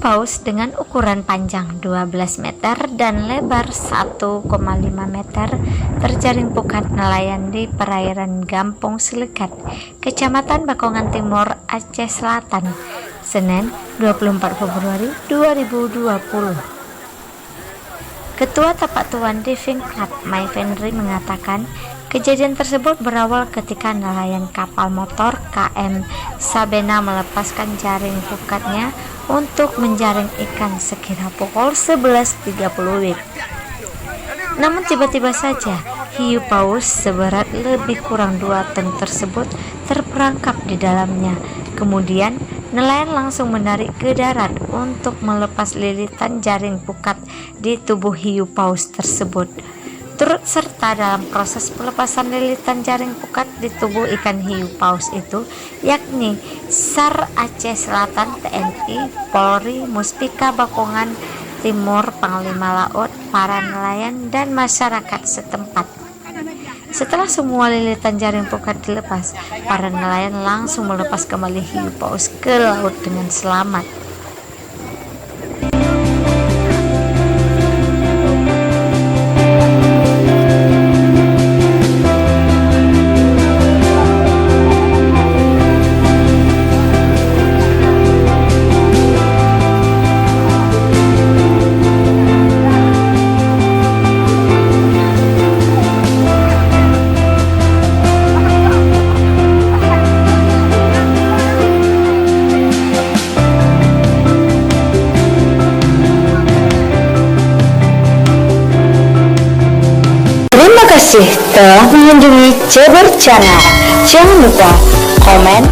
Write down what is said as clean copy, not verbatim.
paus dengan ukuran panjang 12 meter dan lebar 1,5 meter terjaring pukat nelayan di perairan Gampong Selekat, Kecamatan Bakongan Timur, Aceh Selatan, Senin 24 Februari 2020. Ketua Tapak Tuan Diving Club, Mai Fendri, mengatakan kejadian tersebut berawal ketika nelayan kapal motor KM Sabena melepaskan jaring pukatnya untuk menjaring ikan sekira pukul 11.30 WIB. Namun tiba-tiba saja hiu paus seberat lebih kurang 2 ton tersebut terperangkap di dalamnya. Kemudian nelayan langsung menarik ke darat untuk melepas lilitan jaring pukat di tubuh hiu paus tersebut. Turut serta dalam proses pelepasan lilitan jaring pukat di tubuh ikan hiu paus itu yakni SAR Aceh Selatan, TNI, Polri, Muspika Bakongan Timur, Panglima Laut, para nelayan dan masyarakat setempat. Setelah semua lilitan jaring pukat dilepas, para nelayan langsung melepas kembali hiu paus ke laut dengan selamat. Terima kasih telah mengunjungi Ceber Channel. Jangan lupa komen,